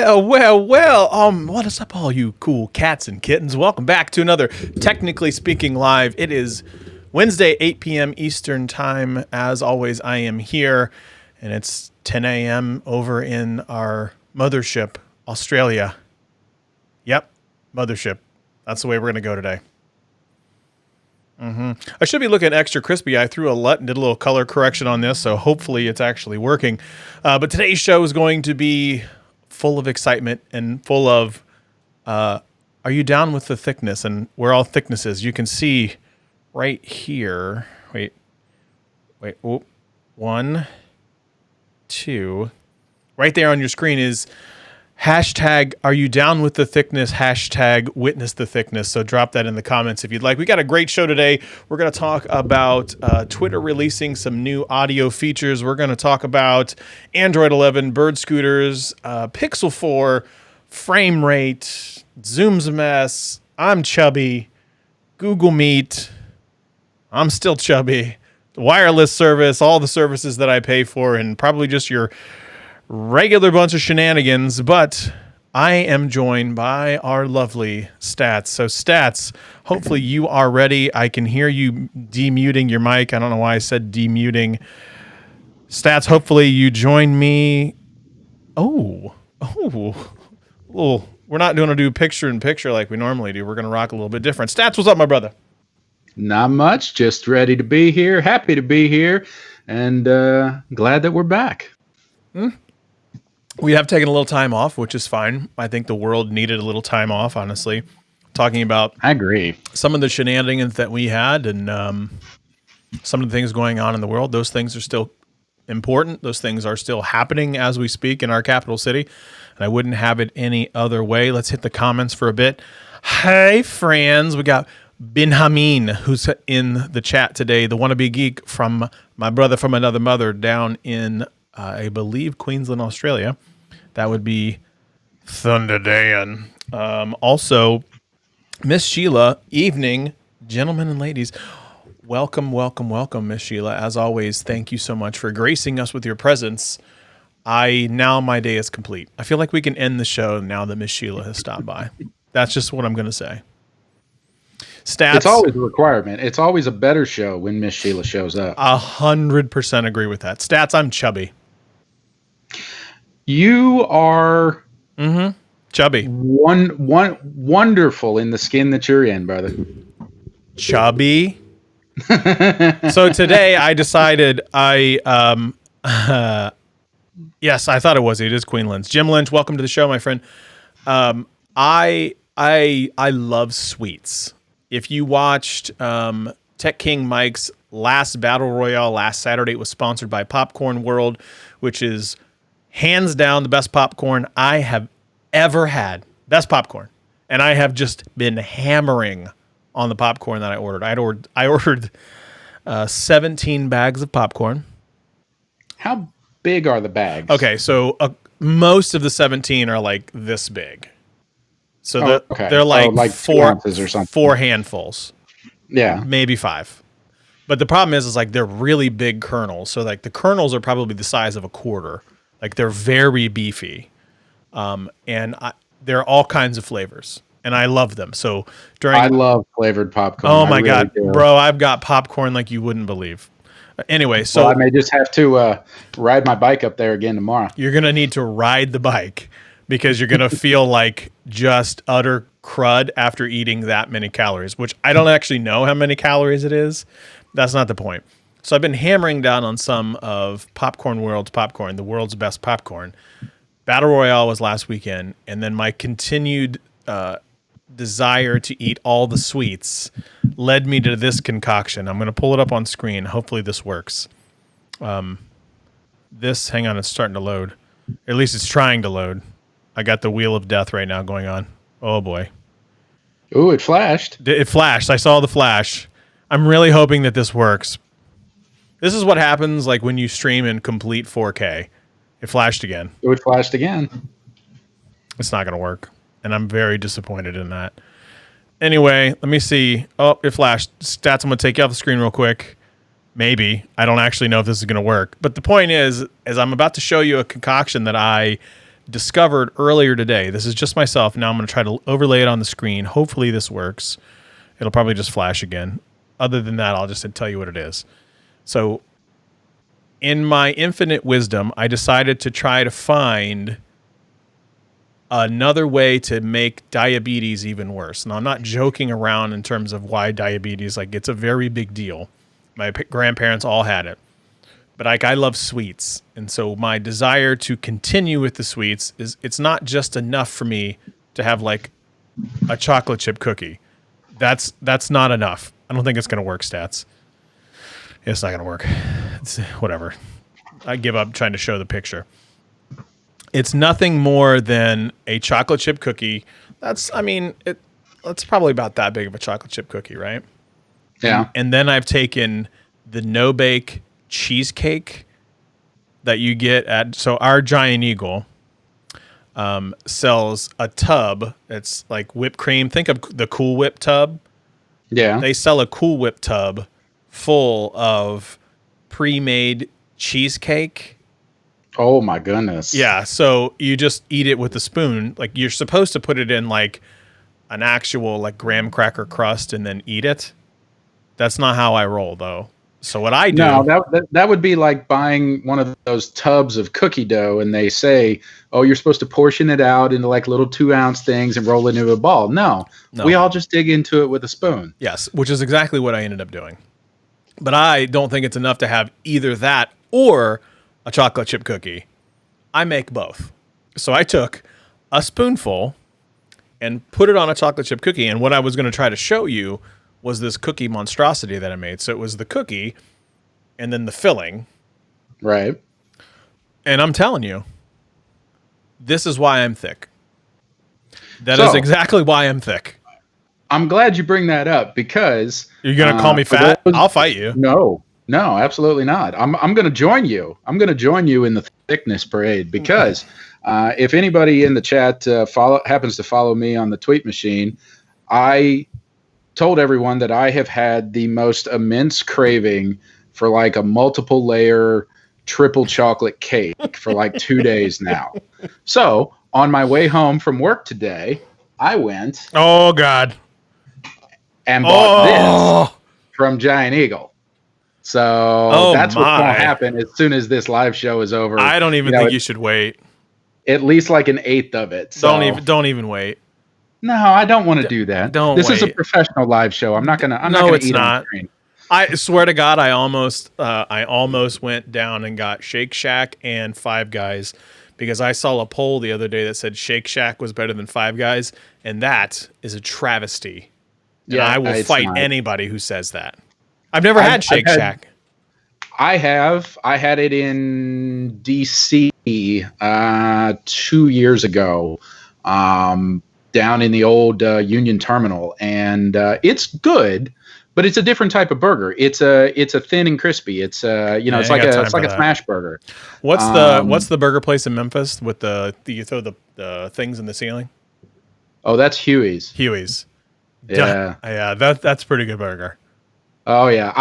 Well. What is up, all you cool cats and kittens? Welcome back to another Technically Speaking Live. It is Wednesday, 8 p.m. Eastern Time. As always, I am here, and it's 10 a.m. over in our mothership, Australia. Yep, mothership. That's the way we're going to go today. I should be looking extra crispy. I threw a LUT and did a little color correction on this, so hopefully it's actually working. But today's show is going to be full of excitement and full of, are you down with the thickness? And where all thickness is, you can see right here. Wait. Oh, 1, 2. Right there on your screen is hashtag, are you down with the thickness? Hashtag witness the thickness. So drop that in the comments if you'd like. We got a great show today. We're going to talk about Twitter releasing some new audio features. We're going to talk about Android 11, bird scooters, Pixel 4, frame rate, Zoom's a mess. I'm Chubby. Google Meet. I'm still Chubby. Wireless service, all the services that I pay for, and probably just your regular bunch of shenanigans, but I am joined by our lovely Stats. So Stats, hopefully you are ready. I can hear you demuting your mic. I don't know why I said demuting. Stats, hopefully you join me. Oh, we're not going to do picture in picture like we normally do. We're going to rock a little bit different. Stats, what's up, my brother? Not much. Just ready to be here. Happy to be here, and glad that we're back. We have taken a little time off, which is fine. I think the world needed a little time off, honestly. Talking about I agree. Some of the shenanigans that we had and some of the things going on in the world. Those things are still important. Those things are still happening as we speak in our capital city. And I wouldn't have it any other way. Let's hit the comments for a bit. Hey, friends. We got Benjamin, who's in the chat today. The wannabe geek from my brother from another mother down in I believe Queensland, Australia. That would be Thunder Dan. Also, Miss Sheila, evening, gentlemen and ladies. Welcome, Miss Sheila. As always, thank you so much for gracing us with your presence. Now my day is complete. I feel like we can end the show now that Miss Sheila has stopped by. That's just what I'm going to say. Stats. It's always a requirement. It's always a better show when Miss Sheila shows up. 100% agree with that. Stats, I'm Chubby. You are Chubby. Wonderful in the skin that you're in, brother. Chubby. So today I decided yes, I thought it was. It is Queen Lynch. Jim Lynch, welcome to the show, my friend. I love sweets. If you watched Tech King Mike's last Battle Royale last Saturday, it was sponsored by Popcorn World, which is hands down the best popcorn I have ever had. Best popcorn. And I have just been hammering on the popcorn that I ordered. I ordered 17 bags of popcorn. How big are the bags? Okay, so most of the 17 are like this big. So they're like 4 ounces or something. 4 handfuls. Yeah. Maybe 5. But the problem is like they're really big kernels. So like the kernels are probably the size of a quarter. Like they're very beefy. And they're all kinds of flavors. And I love them. So I love flavored popcorn. Oh my God, bro, I've got popcorn like you wouldn't believe. Anyway, so I may just have to ride my bike up there again tomorrow. You're going to need to ride the bike because you're going to feel like just utter crud after eating that many calories, which I don't actually know how many calories it is. That's not the point. So I've been hammering down on some of Popcorn World's popcorn, the world's best popcorn. Battle Royale was last weekend, and then my continued desire to eat all the sweets led me to this concoction. I'm going to pull it up on screen. Hopefully this works. Hang on, it's starting to load. At least it's trying to load. I got the wheel of death right now going on. Oh boy. Ooh, it flashed. It flashed. I saw the flash. I'm really hoping that this works. This is what happens like when you stream in complete 4K. It flashed again. It flashed again. It's not going to work. And I'm very disappointed in that. Anyway, let me see. Oh, it flashed. Stats, I'm going to take you off the screen real quick. Maybe. I don't actually know if this is going to work. But the point is I'm about to show you a concoction that I discovered earlier today. This is just myself. Now I'm going to try to overlay it on the screen. Hopefully this works. It'll probably just flash again. Other than that, I'll just tell you what it is. So in my infinite wisdom, I decided to try to find another way to make diabetes even worse. Now, I'm not joking around in terms of why diabetes, like, it's a very big deal. My grandparents all had it. But like, I love sweets. And so my desire to continue with the sweets is, it's not just enough for me to have like a chocolate chip cookie. That's not enough. I don't think it's going to work, Stats. It's not going to work. It's whatever. I give up trying to show the picture. It's nothing more than a chocolate chip cookie. It's probably about that big of a chocolate chip cookie, right? Yeah. And then I've taken the no-bake cheesecake that you get at, so our Giant Eagle sells a tub. It's like whipped cream. Think of the Cool Whip tub. Yeah. They sell a Cool Whip tub full of pre-made cheesecake. Oh my goodness. Yeah, so you just eat it with a spoon. Like, you're supposed to put it in like an actual like graham cracker crust and then eat it. That's not how I roll though. So what I do? No, that would be like buying one of those tubs of cookie dough, and they say, "Oh, you're supposed to portion it out into like little 2-ounce things and roll it into a ball." No, we all just dig into it with a spoon. Yes, which is exactly what I ended up doing. But I don't think it's enough to have either that or a chocolate chip cookie. I make both. So I took a spoonful and put it on a chocolate chip cookie. And what I was going to try to show you was this cookie monstrosity that I made. So it was the cookie and then the filling. Right. And I'm telling you, this is why I'm thick. That is exactly why I'm thick. I'm glad you bring that up, because you're going to call me fat? I'll fight you. No, absolutely not. I'm going to join you. I'm going to join you in the thickness parade, because if anybody in the chat happens to follow me on the tweet machine, I told everyone that I have had the most immense craving for like a multiple layer triple chocolate cake for like 2 days now. So on my way home from work today, I went. Oh God. And bought this from Giant Eagle. So that's what's going to happen as soon as this live show is over. I don't even think you should wait. At least like an eighth of it. So. Don't even wait. No, I don't want to do that. This is a professional live show. I'm not gonna eat on the screen. I swear to God, I almost went down and got Shake Shack and Five Guys, because I saw a poll the other day that said Shake Shack was better than Five Guys, and that is a travesty. And I will fight anybody who says that. I've never had Shake Shack. I have. I had it in DC 2 years ago, down in the old Union Terminal, and it's good, but it's a different type of burger. It's a thin and crispy. It's it's like a smash burger. What's the burger place in Memphis with you throw the things in the ceiling? Oh, that's Huey's. Huey's. Yeah. Yeah, that's a pretty good burger. Oh yeah.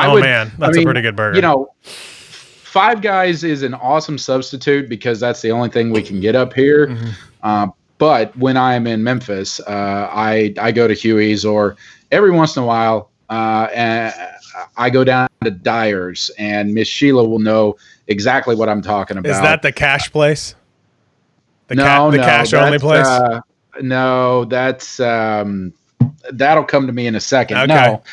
That's a pretty good burger. You know, Five Guys is an awesome substitute because that's the only thing we can get up here. Mm-hmm. But when I'm in Memphis, I go to Huey's, or every once in a while, and I go down to Dyers, and Miss Sheila will know exactly what I'm talking about. Is that the cash place? The cash only place? No, that's that'll come to me in a second. Okay. No,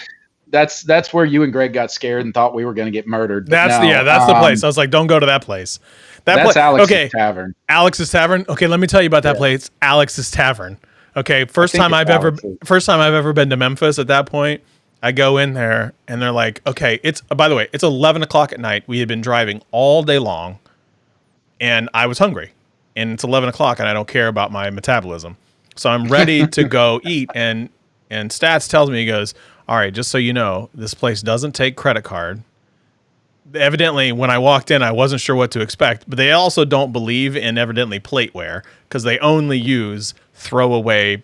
that's where you and Greg got scared and thought we were going to get murdered. That's the place. I was like, don't go to that place. That's Alex's Tavern. Alex's Tavern. Okay, let me tell you about that place. Alex's Tavern. Okay, first time I've ever been to Memphis. At that point, I go in there and they're like, okay, by the way, it's 11 o'clock at night. We had been driving all day long, and I was hungry. And it's 11 o'clock, and I don't care about my metabolism, so I'm ready to go eat. And Stats tells me, he goes, all right, just so you know, this place doesn't take credit card. Evidently, when I walked in, I wasn't sure what to expect, but they also don't believe in evidently plateware, because they only use throwaway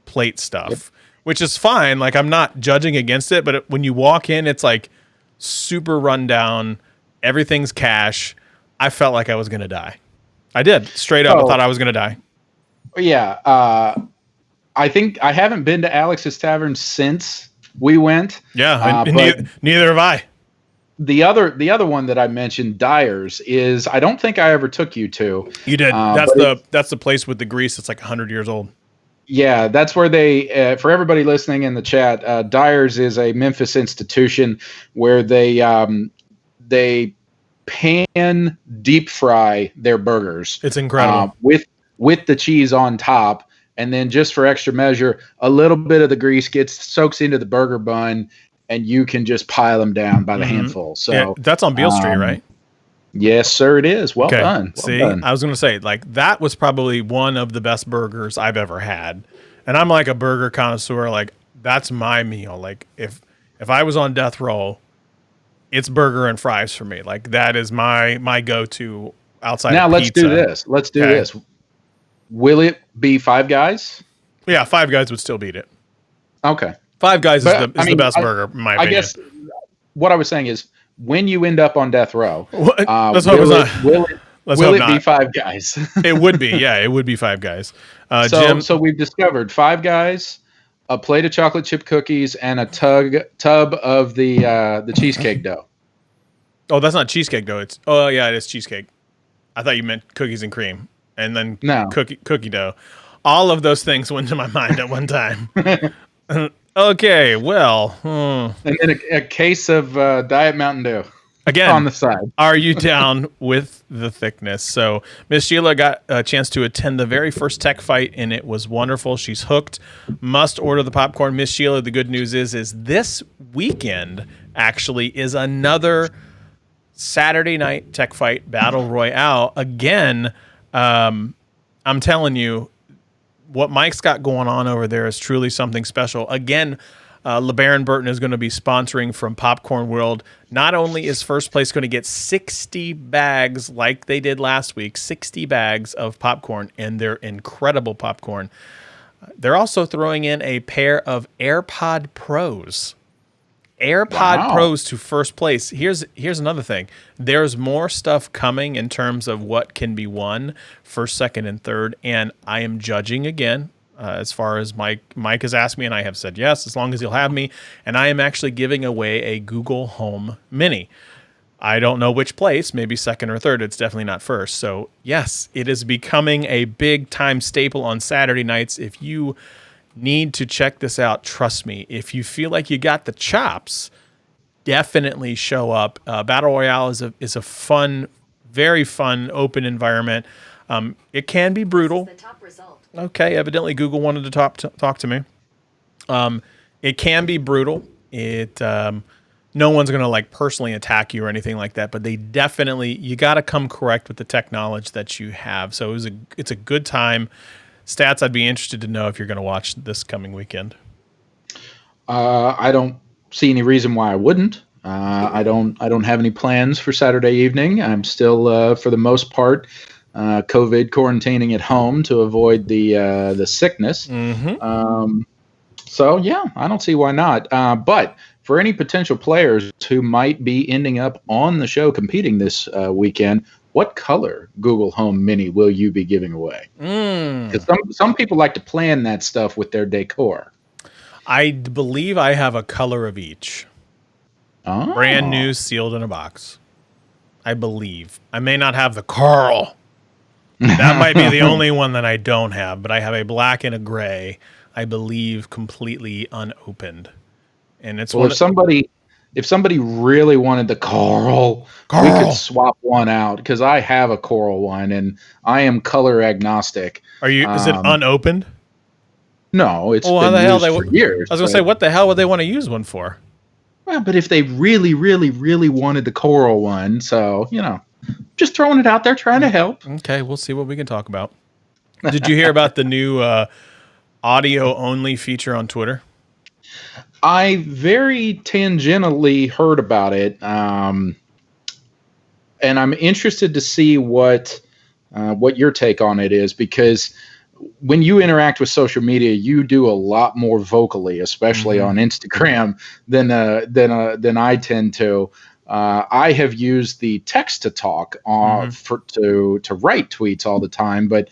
plate stuff, which is fine. Like, I'm not judging against it, but when you walk in, it's like super rundown. Everything's cash. I felt like I was going to die. I did. Straight up. I thought I was going to die. Yeah. I think I haven't been to Alex's Tavern since we went. Yeah. But neither have I. the other one that I mentioned, Dyers, is I don't think I ever took you to. You did. That's the place with the grease that's like 100 years old. Yeah, that's where they, for everybody listening in the chat, Dyers is a Memphis institution where they pan deep fry their burgers. It's incredible. With the cheese on top, and then just for extra measure, a little bit of the grease soaks into the burger bun, and you can just pile them down by the handful. So yeah, that's on Beale Street, right? Yes, sir, it is. Well done. See, I was going to say, like, that was probably one of the best burgers I've ever had. And I'm like a burger connoisseur. Like, that's my meal. Like, if I was on death row, it's burger and fries for me. Like, that is my go-to outside of pizza. Let's do this. Will it be Five Guys? Yeah, Five Guys would still beat it. Okay. Five Guys is the best burger, in my opinion. I guess what I was saying is, when you end up on death row, let's hope it's not. Will it be Five Guys? It would be, yeah. It would be Five Guys. So we've discovered Five Guys, a plate of chocolate chip cookies, and a tub of the cheesecake dough. Oh, that's not cheesecake dough. It is cheesecake. I thought you meant cookies and cream, and then cookie dough. All of those things went to my mind at one time. Okay, well. And then a case of Diet Mountain Dew. Again, on the side. Are you down with the thickness? So Miss Sheila got a chance to attend the very first tech fight, and it was wonderful. She's hooked. Must order the popcorn. Miss Sheila, the good news is this weekend actually is another Saturday night tech fight battle royale. Again, I'm telling you, what Mike's got going on over there is truly something special. Again, LeBaron Burton is going to be sponsoring from Popcorn World. Not only is first place going to get 60 bags like they did last week, 60 bags of popcorn, and they're incredible popcorn. They're also throwing in a pair of AirPod Pros. AirPod Pros to first place. Here's another thing. There's more stuff coming in terms of what can be won first, second, and third. And I am judging again as far as Mike has asked me, and I have said yes, as long as he'll have me. And I am actually giving away a Google Home Mini. I don't know which place, maybe second or third. It's definitely not first. So yes, it is becoming a big time staple on Saturday nights. If you need to check this out, trust me. If you feel like you got the chops, definitely show up. Battle Royale is a fun, very fun, open environment. It can be brutal. The top result. Okay, evidently Google wanted to talk to me. It can be brutal. No one's going to like personally attack you or anything like that, but you got to come correct with the tech knowledge that you have. So it's a good time. Stats, I'd be interested to know if you're going to watch this coming weekend. I don't see any reason why I wouldn't. I don't have any plans for Saturday evening. I'm still, for the most part, COVID quarantining at home to avoid the sickness. Mm-hmm. So yeah, I don't see why not. But for any potential players who might be ending up on the show competing this weekend, what color Google Home Mini will you be giving away? Because some people like to plan that stuff with their decor. I believe I have a color of each. Oh. Brand new, sealed in a box. I believe. I may not have the coral. That might be the only one that I don't have, but I have a black and a gray, I believe, completely unopened. And it's if somebody really wanted the coral, we could swap one out because I have a coral one and I am color agnostic. Is it unopened? No, it's been used for years. I was going to say, what the hell would they want to use one for? Well, but if they really, really, really wanted the coral one, so, just throwing it out there, trying to help. Okay, we'll see what we can talk about. Did you hear about the new audio-only feature on Twitter? I very tangentially heard about it, and I'm interested to see what your take on it is, because when you interact with social media, you do a lot more vocally, especially on Instagram, than I tend to. I have used the text to talk to write tweets all the time, but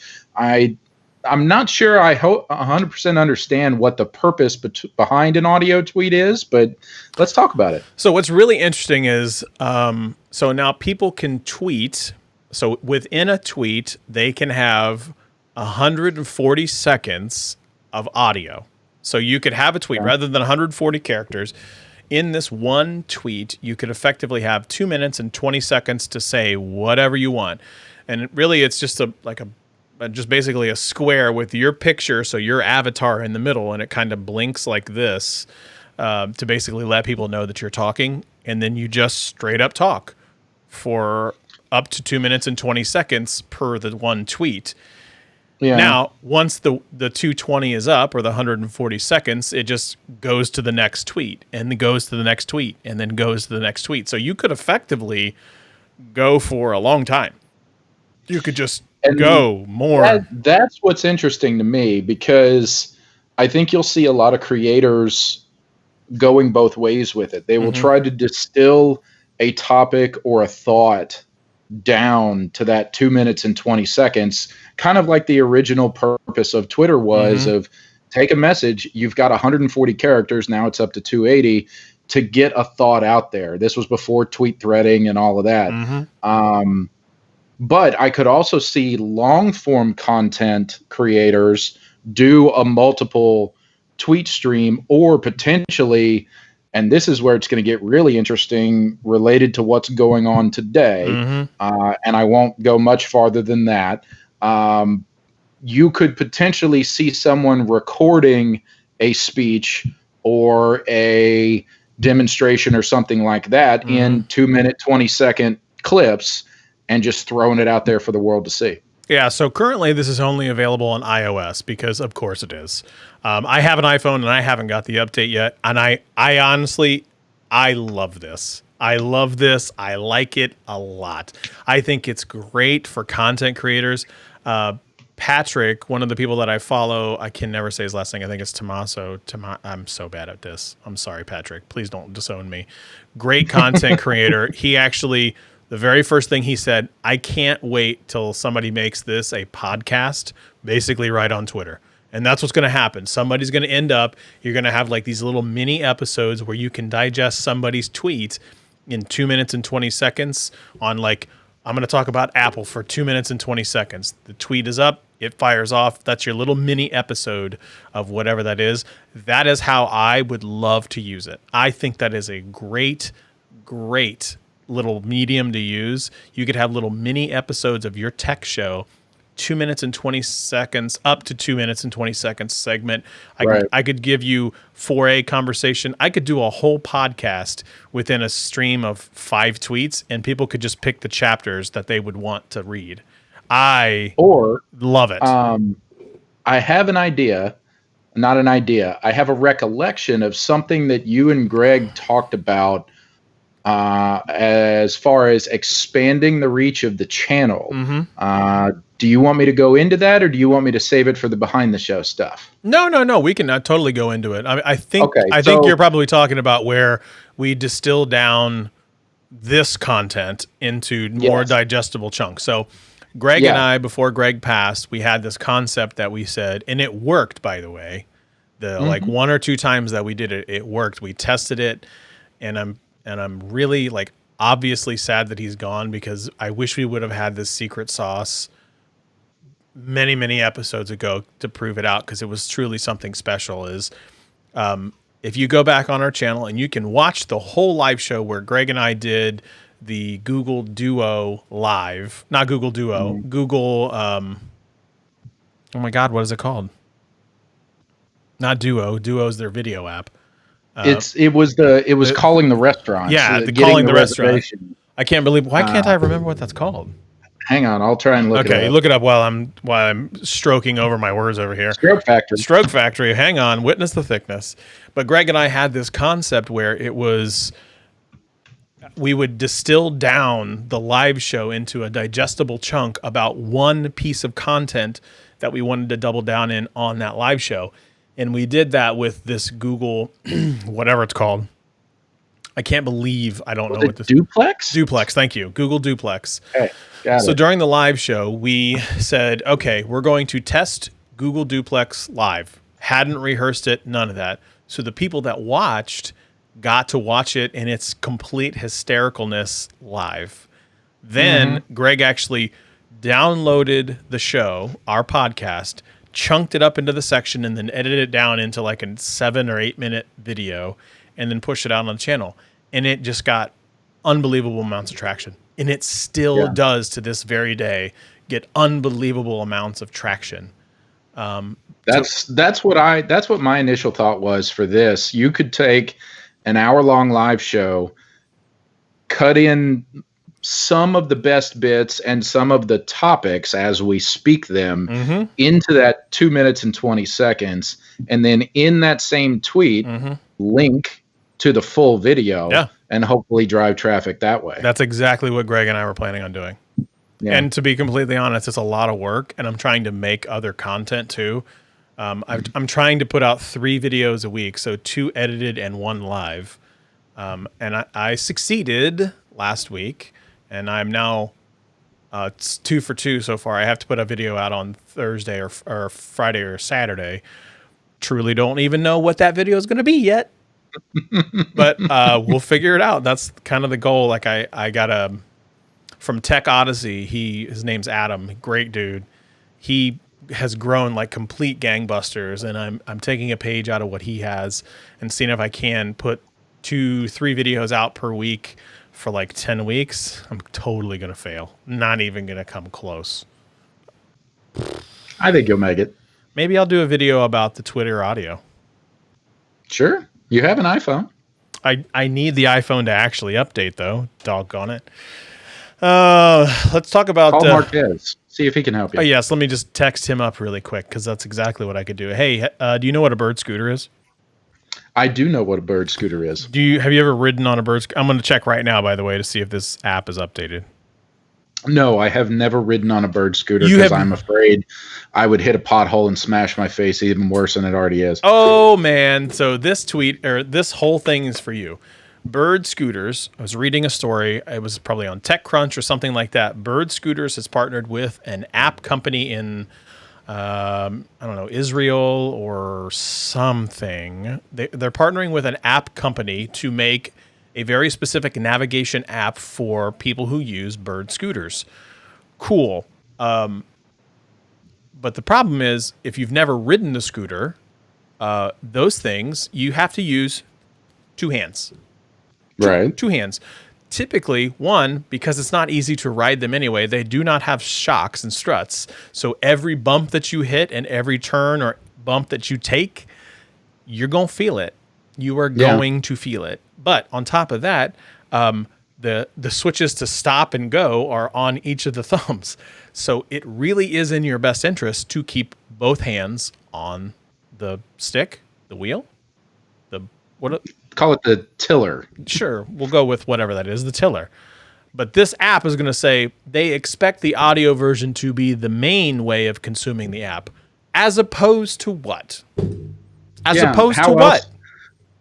I'm not sure I 100% understand what the purpose behind an audio tweet is, but let's talk about it. So what's really interesting is, so now people can tweet. So within a tweet, they can have 140 seconds of audio. So you could have a tweet rather than 140 characters. In this one tweet, you could effectively have 2 minutes and 20 seconds to say whatever you want. And really, it's just just basically a square with your picture, so your avatar in the middle, and it kind of blinks like this to basically let people know that you're talking. And then you just straight up talk for up to 2 minutes and 20 seconds per the one tweet. Yeah. Now, once the 220 is up, or the 140 seconds, it just goes to the next tweet, and then goes to the next tweet, and then goes to the next tweet. So you could effectively go for a long time. You could just go more. That's what's interesting to me, because I think you'll see a lot of creators going both ways with it. They will try to distill a topic or a thought down to that 2 minutes and 20 seconds, kind of like the original purpose of Twitter was of take a message, you've got 140 characters, now it's up to 280 to get a thought out there. This was before tweet threading and all of that. But I could also see long form content creators do a multiple tweet stream, or potentially, and this is where it's going to get really interesting related to what's going on today, and I won't go much farther than that. You could potentially see someone recording a speech or a demonstration or something like that in 2 minute, 20-second clips and just throwing it out there for the world to see. Yeah, so currently this is only available on iOS, because of course it is. I have an iPhone and I haven't got the update yet, and I honestly, I love this. I love this. I like it a lot. I think it's great for content creators. Patrick, one of the people that I follow, I can never say his last name. I think it's Tommaso. I'm so bad at this. I'm sorry, Patrick. Please don't disown me. Great content creator. He actually, the very first thing he said, I can't wait till somebody makes this a podcast, basically right on Twitter. And that's what's going to happen. Somebody's going to end up, you're going to have like these little mini episodes where you can digest somebody's tweet in 2 minutes and 20 seconds on, like, I'm going to talk about Apple for 2 minutes and 20 seconds. The tweet is up. It fires off. That's your little mini episode of whatever that is. That is how I would love to use it. I think that is a great, great little medium to use. You could have little mini episodes of your tech show, 2 minutes and 20 seconds, up to 2 minutes and 20 seconds segment. I could give you 4A conversation. I could do a whole podcast within a stream of 5 tweets, and people could just pick the chapters that they would want to read. I love it. I have an idea, not an idea. I have a recollection of something that you and Greg talked about as far as expanding the reach of the channel. Do you want me to go into that, or do you want me to save it for the behind the show stuff? No. We can totally go into it. I think you're probably talking about where we distill down this content into more digestible chunks. So Greg and I, before Greg passed, we had this concept that we said, and it worked, by the way. Like 1 or 2 times that we did it, it worked. We tested it, and I'm really, like, obviously sad that he's gone, because I wish we would have had this secret sauce many episodes ago to prove it out, because it was truly something special. Is if you go back on our channel and you can watch the whole live show where Greg and I did the Google Duo live, not Google Duo, Google, oh my God, what is it called? Not Duo. Duo is their video app. It was calling the restaurant. Yeah, calling the restaurant. I can't believe. Why can't I remember what that's called? Hang on, I'll try and look it up. Okay, look it up while I'm stroking over my words over here. Stroke Factory. Hang on, witness the thickness. But Greg and I had this concept where it was, we would distill down the live show into a digestible chunk about one piece of content that we wanted to double down in on that live show. And we did that with this Google, whatever it's called. I can't believe I don't Was know it what this Duplex? Duplex. Thank you. Google Duplex. Okay, got So it. during the live show, we said, okay, we're going to test Google Duplex live. Hadn't rehearsed it, none of that. So the people that watched got to watch it in its complete hystericalness live. Then Greg actually downloaded the show, our podcast, chunked it up into the section, and then edited it down into like a 7 or 8 minute video, and then pushed it out on the channel. And it just got unbelievable amounts of traction. And it still does to this very day get unbelievable amounts of traction. That's what my initial thought was for this. You could take an hour-long live show, cut in some of the best bits and some of the topics as we speak them into that 2 minutes and 20 seconds, and then in that same tweet link to the full video and hopefully drive traffic that way. That's exactly what Greg and I were planning on doing. Yeah. And to be completely honest, it's a lot of work, and I'm trying to make other content too. I'm trying to put out 3 videos a week, so 2 edited and 1 live. And I succeeded last week, and I'm now it's 2 for 2 so far. I have to put a video out on Thursday or Friday or Saturday. Truly don't even know what that video is going to be yet, but we'll figure it out. That's kind of the goal. Like I got from Tech Odyssey. His name's Adam. Great dude. He has grown like complete gangbusters, and I'm taking a page out of what he has and seeing if I can put 2-3 videos out per week for like 10 weeks. I'm totally going to fail. Not even going to come close. I think you'll make it. Maybe I'll do a video about the Twitter audio. Sure. You have an iPhone. I need the iPhone to actually update though. Doggone it. Let's talk about Call Marquez. See if he can help you. Oh yes, let me just text him up really quick because that's exactly what I could do. Hey, do you know what a bird scooter is? I do know what a bird scooter is. Have you ever ridden on a bird scooter? I'm going to check right now, by the way, to see if this app is updated. No, I have never ridden on a bird scooter because I'm afraid I would hit a pothole and smash my face even worse than it already is. Oh man, so this whole thing is for you. Bird Scooters, I was reading a story, it was probably on TechCrunch or something like that. Bird Scooters has partnered with an app company in, I don't know, Israel or something. They're partnering with an app company to make a very specific navigation app for people who use bird scooters. Cool. But the problem is, if you've never ridden a scooter, those things, you have to use 2 hands. Right. 2 hands. Typically, one, because it's not easy to ride them anyway, they do not have shocks and struts. So every bump that you hit and every turn or bump that you take, you're going to feel it. You are going to feel it. But on top of that, the switches to stop and go are on each of the thumbs. So it really is in your best interest to keep both hands on the stick, the wheel, call it the tiller. Sure, we'll go with whatever that is, the tiller. But this app is going to say they expect the audio version to be the main way of consuming the app, as opposed to what? What?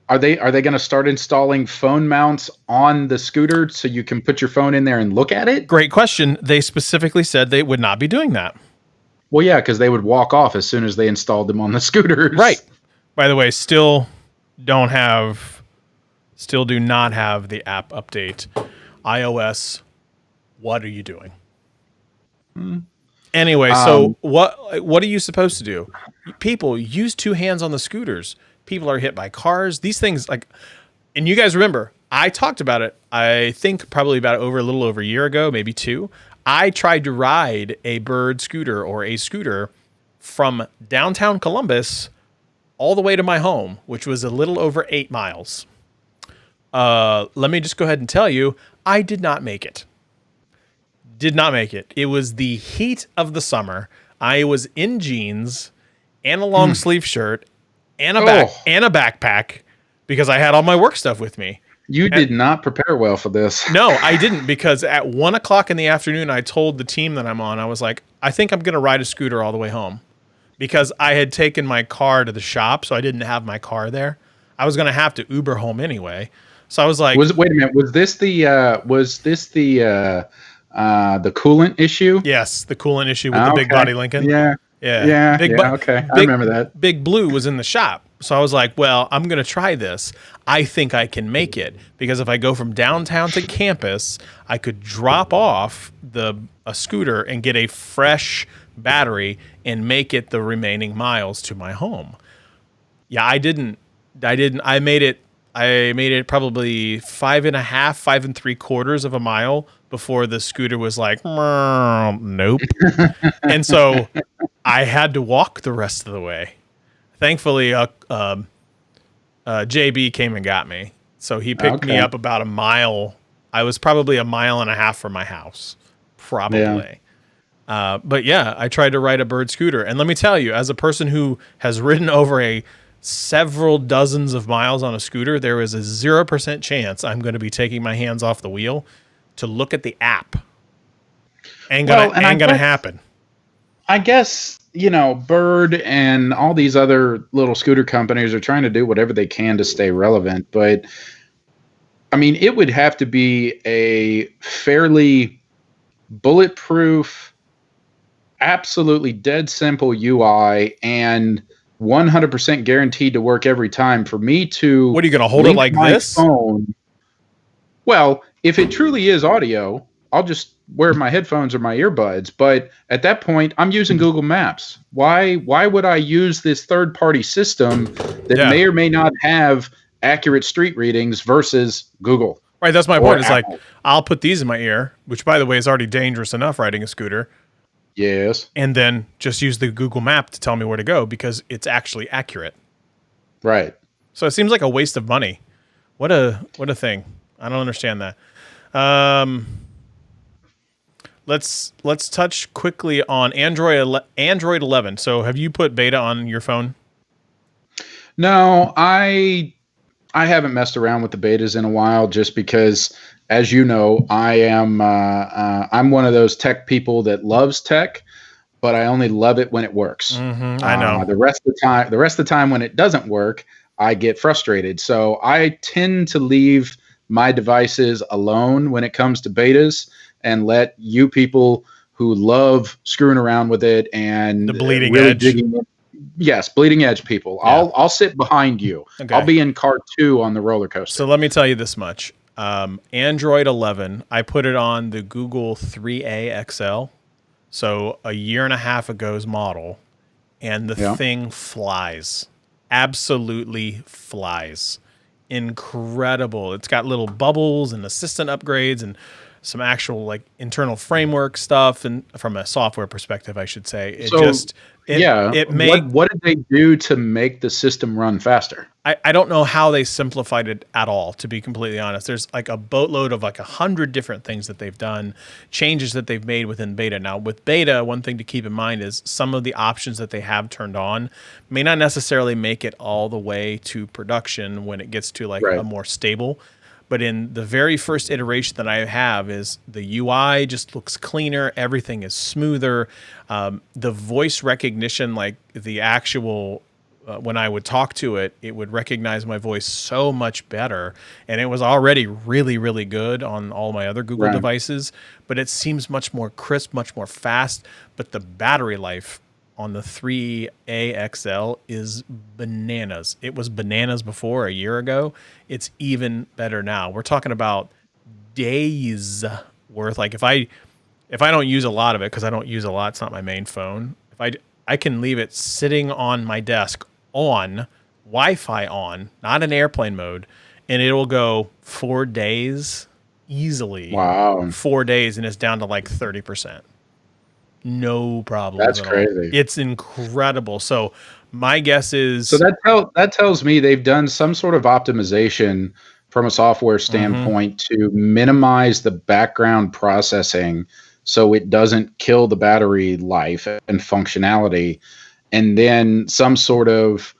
Are they going to start installing phone mounts on the scooter so you can put your phone in there and look at it? Great question. They specifically said they would not be doing that. Well, yeah, because they would walk off as soon as they installed them on the scooters. Right. By the way, still do not have the app update. iOS, what are you doing? Anyway, so what are you supposed to do? People use 2 hands on the scooters. People are hit by cars. These things, like, and you guys remember, I talked about it, I think probably about a little over a year ago, maybe 2. I tried to ride a bird scooter or a scooter from downtown Columbus all the way to my home, which was a little over 8 miles. Let me just go ahead and tell you, I did not make it. It was the heat of the summer. I was in jeans and a long sleeve shirt and a backpack because I had all my work stuff with me. You did not prepare well for this. No, I didn't, because at 1:00 in the afternoon, I told the team that I'm on, I was like, I think I'm going to ride a scooter all the way home, because I had taken my car to the shop, so I didn't have my car there. I was going to have to Uber home anyway. So I was like, wait a minute, was this the coolant issue? yes, the coolant issue with the big Okay. body Lincoln. Yeah. Yeah, Yeah. Yeah. Okay. I remember that. Big Blue was in the shop. So I was like, well, I'm going to try this. I think I can make it because if I go from downtown to campus, I could drop off a scooter and get a fresh battery and make it the remaining miles to my home. Yeah, I didn't. I made it probably 5.5 of a mile before the scooter was like, nope. And so I had to walk the rest of the way. Thankfully, JB came and got me. So he picked me up about a mile. I was probably 1.5 miles from my house, probably. Yeah. But yeah, I tried to ride a bird scooter. And let me tell you, as a person who has ridden over several dozens of miles on a scooter, there is a 0% chance I'm going to be taking my hands off the wheel to look at the app. Ain't gonna happen. I guess, Bird and all these other little scooter companies are trying to do whatever they can to stay relevant. But, I mean, it would have to be a fairly bulletproof, absolutely dead simple UI and 100% guaranteed to work every time for me to... What, are you going to hold it like this? Phone. Well, if it truly is audio, I'll just wear my headphones or my earbuds. But at that point, I'm using Google Maps. Why would I use this third-party system that may or may not have accurate street readings versus Google? Right, that's my point. It's like, I'll put these in my ear, which, by the way, is already dangerous enough riding a scooter. Yes. And then just use the Google map to tell me where to go because it's actually accurate. Right. So it seems like a waste of money. What a thing. I don't understand that. Let's touch quickly on Android 11. So have you put beta on your phone? No, I haven't messed around with the betas in a while just because, as you know, I'm one of those tech people that loves tech, but I only love it when it works. Mm-hmm, I know. The rest of the time when it doesn't work, I get frustrated. So I tend to leave my devices alone when it comes to betas and let you people who love screwing around with it and the bleeding edge. Yes, bleeding edge people. Yeah. I'll sit behind you. Okay. I'll be in car 2 on the roller coaster. So let me tell you this much. Android 11, I put it on the Google 3A XL. So a 1.5 years ago's model. And the thing flies. Absolutely flies. Incredible. It's got little bubbles and assistant upgrades and some actual like internal framework stuff, and from a software perspective, I should say. What did they do to make the system run faster? I don't know how they simplified it at all, to be completely honest. There's like a boatload of like 100 different things that they've done, changes that they've made within beta. Now with beta, one thing to keep in mind is some of the options that they have turned on may not necessarily make it all the way to production when it gets to like a more stable. But in the very first iteration that I have is the UI just looks cleaner. Everything is smoother. The voice recognition, like the actual, when I would talk to it, it would recognize my voice so much better. And it was already really, really good on all my other Google devices. But it seems much more crisp, much more fast. But the battery life on the 3A XL is bananas. It was bananas before a year ago. It's even better now. We're talking about days worth. Like if I don't use a lot of it, because I don't use a lot, it's not my main phone. If I can leave it sitting on my desk on Wi-Fi on, not in airplane mode, and it will go 4 days easily. Wow. 4 days, and it's down to like 30%. No problem. That's crazy. It's incredible. So my guess is... So that tells me they've done some sort of optimization from a software standpoint to minimize the background processing so it doesn't kill the battery life and functionality, and then some sort of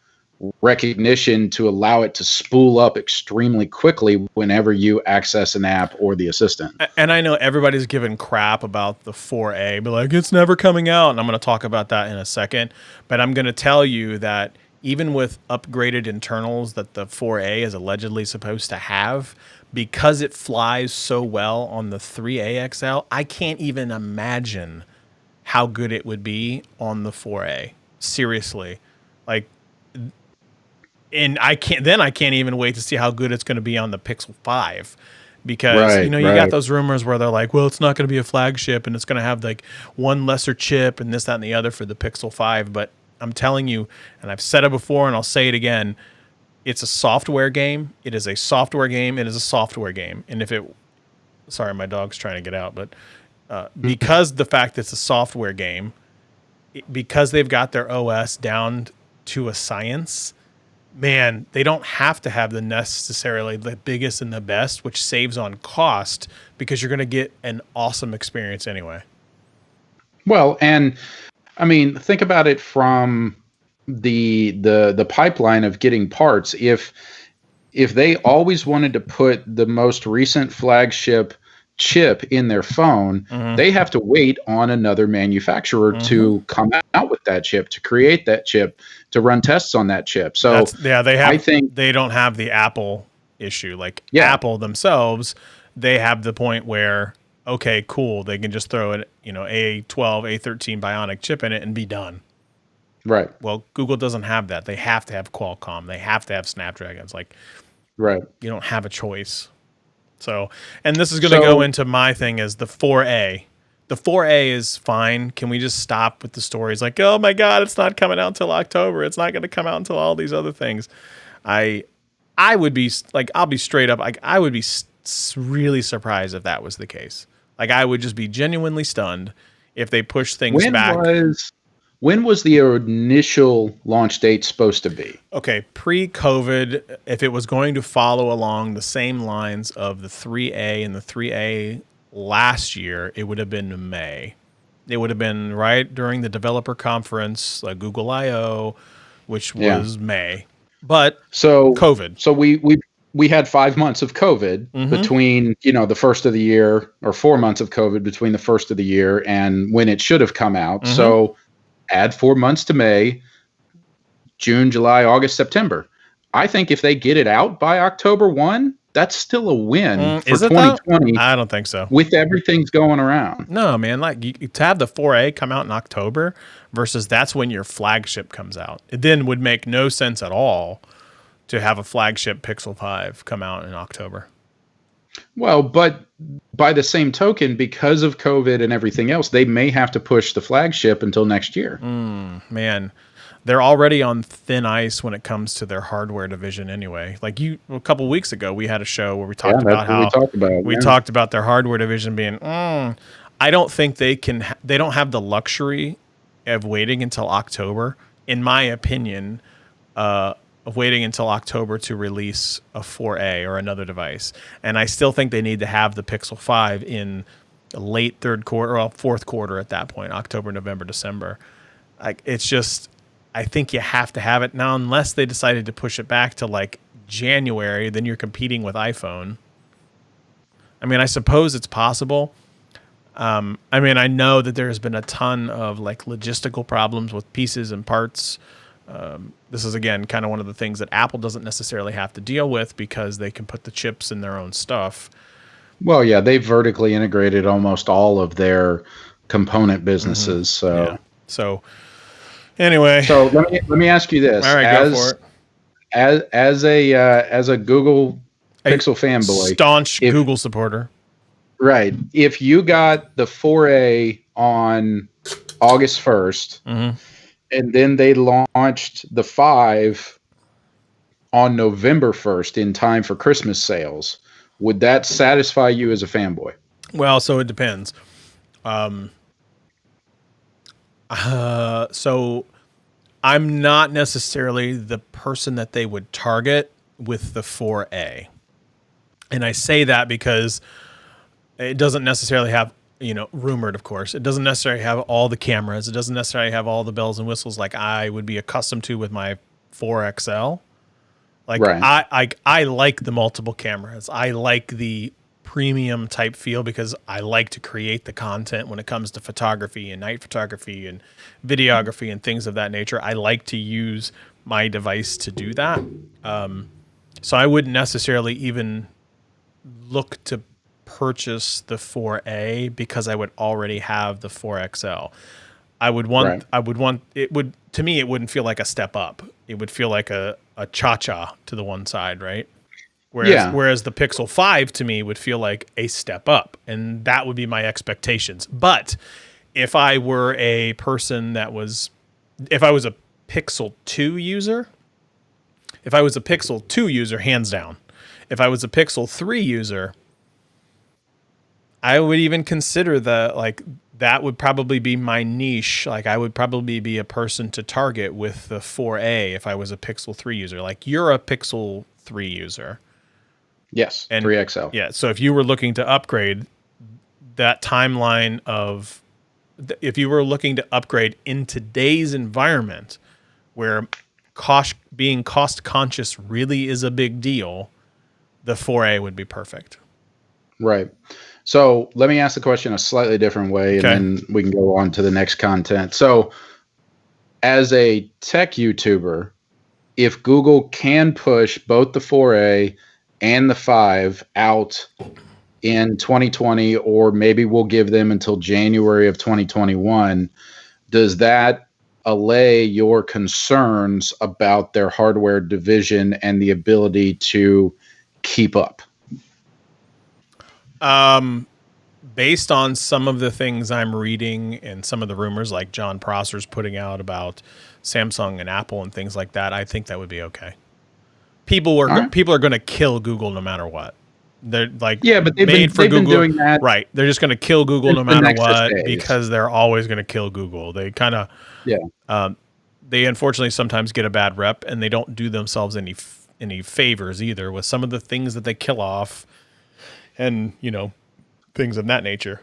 recognition to allow it to spool up extremely quickly whenever you access an app or the assistant. And I know everybody's giving crap about the 4A, but like, it's never coming out. And I'm going to talk about that in a second. But I'm going to tell you that even with upgraded internals that the 4A is allegedly supposed to have, because it flies so well on the 3A XL, I can't even imagine how good it would be on the 4A. Seriously. Like, and I can't even wait to see how good it's going to be on the Pixel 5, because Right, you got right. those rumors where they're like, well, it's not going to be a flagship and it's going to have like one lesser chip and this, that, and the other for the Pixel 5. But I'm telling you, and I've said it before and I'll say it again, it's a software game. It is a software game. It is a software game. And if it, sorry, my dog's trying to get out, but because the fact it's a software game, because they've got their OS down to a science, man, they don't have to have the necessarily the biggest and the best, which saves on cost because you're going to get an awesome experience anyway. Well, and I mean, think about it from the pipeline of getting parts. If they always wanted to put the most recent flagship chip in their phone, they have to wait on another manufacturer to come out with that chip, to create that chip, to run tests on that chip. So they don't have the Apple issue. Like Apple themselves, they have the point where, okay, cool, they can just throw an A12, A13 Bionic chip in it and be done. Right. Well, Google doesn't have that. They have to have Qualcomm. They have to have Snapdragon. It's like, right. You don't have a choice. So, and this is going to go into my thing as the 4A. The 4A is fine. Can we just stop with the stories like, oh my God, it's not coming out until October. It's not going to come out until all these other things. I would be like, I'll be straight up. Like, I would be really surprised if that was the case. Like, I would just be genuinely stunned if they push things back. When was the initial launch date supposed to be? Okay, pre-COVID, if it was going to follow along the same lines of the 3A and the 3A last year, it would have been May. It would have been right during the developer conference, like Google I/O, which was May. But COVID. So we had 5 months of COVID between, the first of the year, or 4 months of COVID between the first of the year and when it should have come out. So add 4 months to May, June, July, August, September. I think if they get it out by October 1, that's still a win for 2020. I don't think so. With everything's going around. No, man. Like, to have the 4A come out in October versus that's when your flagship comes out, it then would make no sense at all to have a flagship Pixel 5 come out in October. Well, but by the same token, because of COVID and everything else, they may have to push the flagship until next year. Man, they're already on thin ice when it comes to their hardware division anyway. Like a couple weeks ago, we had a show where we talked about how we talked about their hardware division being, I don't think they don't have the luxury of waiting until October, in my opinion, of waiting until October to release a 4A or another device. And I still think they need to have the Pixel 5 in late third quarter, or fourth quarter at that point, October, November, December. Like, it's just, I think you have to have it now, unless they decided to push it back to like January, then you're competing with iPhone. I mean, I suppose it's possible. I mean, I know that there has been a ton of like logistical problems with pieces and parts. This is, again, kind of one of the things that Apple doesn't necessarily have to deal with because they can put the chips in their own stuff. Well, yeah, they've vertically integrated almost all of their component businesses. So anyway. So let me ask you this. All right, go for it. As a Google Pixel fanboy. Staunch Google supporter. Right. If you got the 4A on August 1st, and then they launched the 5 on November 1st in time for Christmas sales, would that satisfy you as a fanboy? Well, so it depends. So I'm not necessarily the person that they would target with the 4A. And I say that because it doesn't necessarily have, rumored, of course, it doesn't necessarily have all the cameras. It doesn't necessarily have all the bells and whistles like I would be accustomed to with my 4XL. Like, right. I like the multiple cameras. I like the premium type feel because I like to create the content when it comes to photography and night photography and videography and things of that nature. I like to use my device to do that. So I wouldn't necessarily even look to purchase the 4A because I would already have the 4XL. I would want it would, to me, it wouldn't feel like a step up. It would feel like a cha-cha to the one side, right? Whereas the Pixel 5 to me would feel like a step up, and that would be my expectations. But if I were a person if I was a Pixel 2 user, hands down. If I was a Pixel 3 user, I would even consider that would probably be my niche. Like, I would probably be a person to target with the 4A if I was a Pixel 3 user. Like, you're a Pixel 3 user. Yes, And 3XL. Yeah, so if you were looking to upgrade, that timeline if you were looking to upgrade in today's environment where being cost conscious really is a big deal, the 4A would be perfect. Right. So let me ask the question a slightly different way, Okay. and then we can go on to the next content. So as a tech YouTuber, if Google can push both the 4A and the 5 out in 2020, or maybe we'll give them until January of 2021, does that allay your concerns about their hardware division and the ability to keep up? Based on some of the things I'm reading and some of the rumors like John Prosser's putting out about Samsung and Apple and things like that, I think that would be okay. People are going to kill Google no matter what. They're like, but they've been doing that. Right. They're just going to kill Google no matter what because they're always going to kill Google. They kind of, they unfortunately sometimes get a bad rep, and they don't do themselves any favors either with some of the things that they kill off and, things of that nature.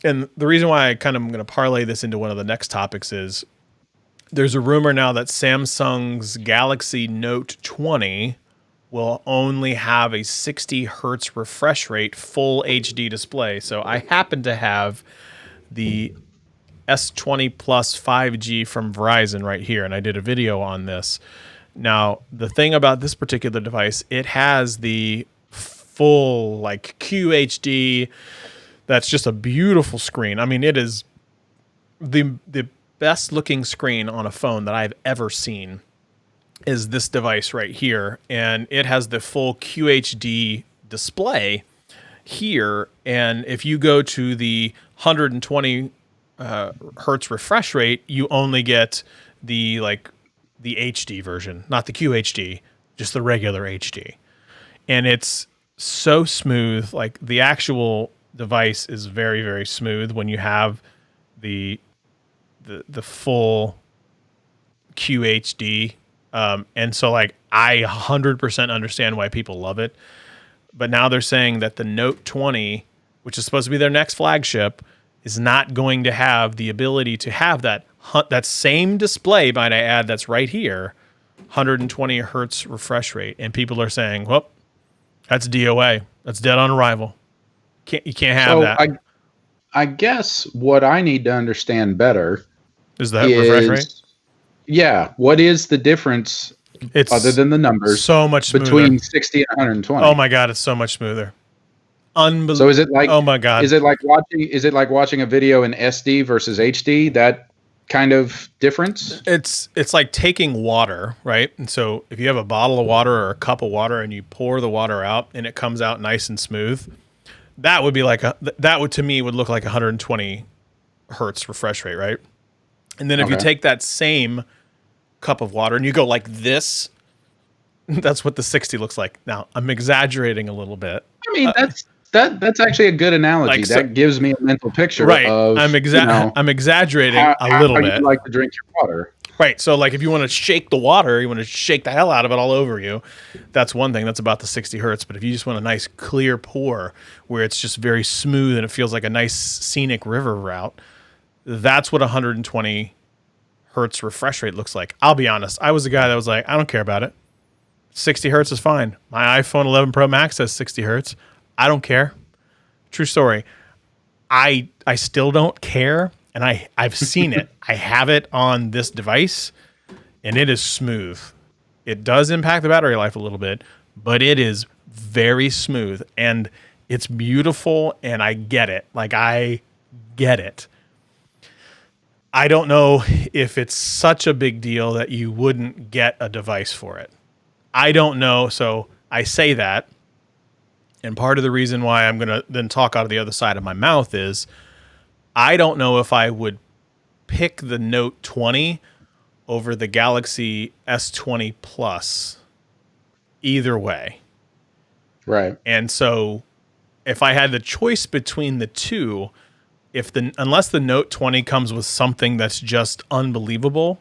And the reason why I'm going to parlay this into one of the next topics is there's a rumor now that Samsung's Galaxy Note 20 will only have a 60 hertz refresh rate, full HD display. So I happen to have the S20 Plus 5G from Verizon right here, and I did a video on this. Now, the thing about this particular device, it has the full QHD. That's just a beautiful screen. I mean, it is the best looking screen on a phone that I've ever seen is this device right here. And it has the full QHD display here. And if you go to the 120 hertz refresh rate, you only get the HD version, not the QHD, just the regular HD. And it's so smooth. Like, the actual device is very, very smooth when you have the full QHD. And so I 100% understand why people love it. But now they're saying that the Note 20, which is supposed to be their next flagship, is not going to have the ability to have that same display, might I add, that's right here, 120 hertz refresh rate. And people are saying, well, that's DOA. That's dead on arrival. You can't have that. I guess what I need to understand better is that refresh rate? Yeah. What is the difference, other than the numbers, so much smoother between 60 and 120? Oh my God, it's so much smoother. Unbelievable. So is it like, oh my God, is it like watching a video in SD versus HD? That kind of difference? It's like taking water, right? And so if you have a bottle of water or a cup of water and you pour the water out and it comes out nice and smooth, that would be to me would look like 120 hertz refresh rate, right? And then if you take that same cup of water and you go like this, that's what the 60 looks like. Now, I'm exaggerating a little bit. I mean, that's actually a good analogy. That gives me a mental picture, right? Of I'm exaggerating a little bit. How you like to drink your water, right? So, if you want to shake the water, you want to shake the hell out of it all over you. That's one thing. That's about the 60 hertz. But if you just want a nice clear pour where it's just very smooth and it feels like a nice scenic river route, that's what 120 hertz refresh rate looks like. I'll be honest. I was the guy that was like, I don't care about it. 60 hertz is fine. My iPhone 11 Pro Max has 60 hertz. I don't care. True story. I still don't care, and I've seen it. I have it on this device, and it is smooth. It does impact the battery life a little bit, but it is very smooth and it's beautiful, and I get it. Like, I get it. I don't know if it's such a big deal that you wouldn't get a device for it. I don't know. So I say that. And part of the reason why I'm going to then talk out of the other side of my mouth is I don't know if I would pick the Note 20 over the Galaxy S20 Plus either way. Right. And so if I had the choice between the two, unless the Note 20 comes with something that's just unbelievable,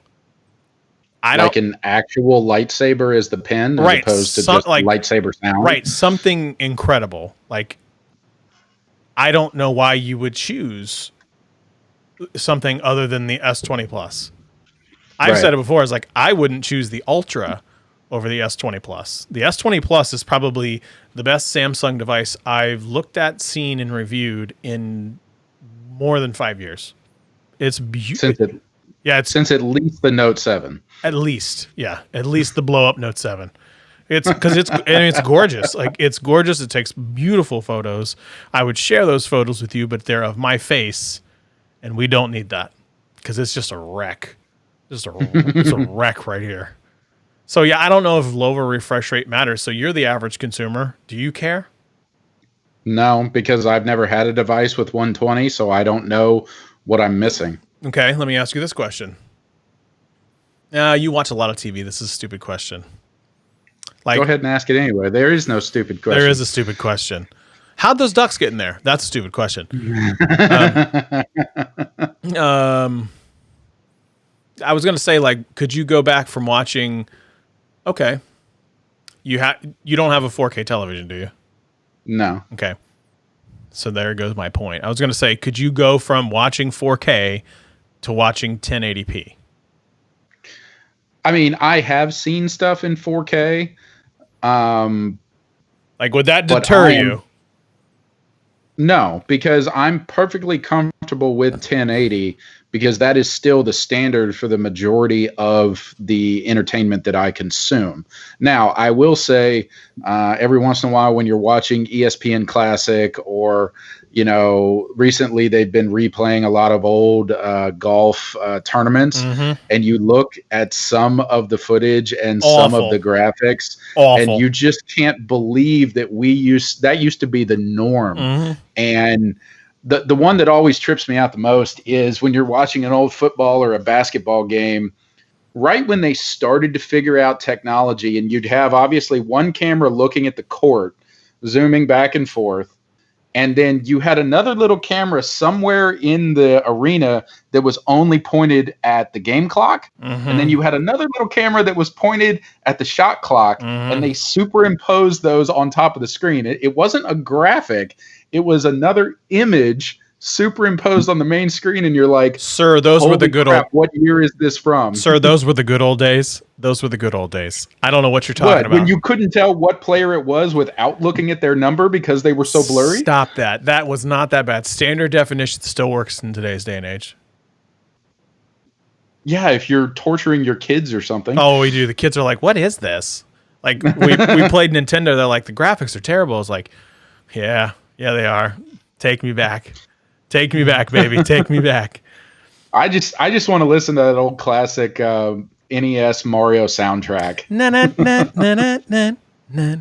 like an actual lightsaber is the pen, as opposed to just like lightsaber sound. Right, something incredible. Like, I don't know why you would choose something other than the S20 Plus. I've said it before. It's like I wouldn't choose the Ultra over the S20 Plus. The S20 Plus is probably the best Samsung device I've looked at, seen, and reviewed in more than 5 years. It's beautiful. Since at least the Note 7. At least the blow up Note 7. It's because it's gorgeous. Like, it's gorgeous. It takes beautiful photos. I would share those photos with you, but they're of my face, and we don't need that because it's just a wreck. It's a wreck right here. So yeah, I don't know if lower refresh rate matters. So you're the average consumer. Do you care? No, because I've never had a device with 120, so I don't know what I'm missing. Okay, let me ask you this question. You watch a lot of TV. This is a stupid question. Like, go ahead and ask it anyway. There is no stupid question. There is a stupid question. How'd those ducks get in there? That's a stupid question. I was going to say, like, could you go back from watching... Okay. You don't have a 4K television, do you? No. Okay. So there goes my point. I was going to say, could you go from watching 4K to watching 1080p? I mean, I have seen stuff in 4K. Like, would that deter you? No, because I'm perfectly comfortable with 1080 because that is still the standard for the majority of the entertainment that I consume. Now, I will say every once in a while when you're watching ESPN Classic or, recently they've been replaying a lot of old golf tournaments, and you look at some of the footage and some of the graphics, and you just can't believe that that used to be the norm. And the one that always trips me out the most is when you're watching an old football or a basketball game, right when they started to figure out technology, and you'd have obviously one camera looking at the court, zooming back and forth, and then you had another little camera somewhere in the arena that was only pointed at the game clock. And then you had another little camera that was pointed at the shot clock, and they superimposed those on top of the screen. It wasn't a graphic. It was another image superimposed on the main screen, and you're like, sir, those were the good old... What year is this from? Sir, those were the good old days. Those were the good old days. I don't know what you're talking about. When you couldn't tell what player it was without looking at their number because they were so blurry? Stop that. That was not that bad. Standard definition still works in today's day and age. Yeah, if you're torturing your kids or something. Oh, we do. The kids are like, what is this? Like, we played Nintendo. They're like, the graphics are terrible. It's like, yeah, they are. Take me back. Take me back, baby. Take me back. I just want to listen to that old classic NES Mario soundtrack. Na na na na na na.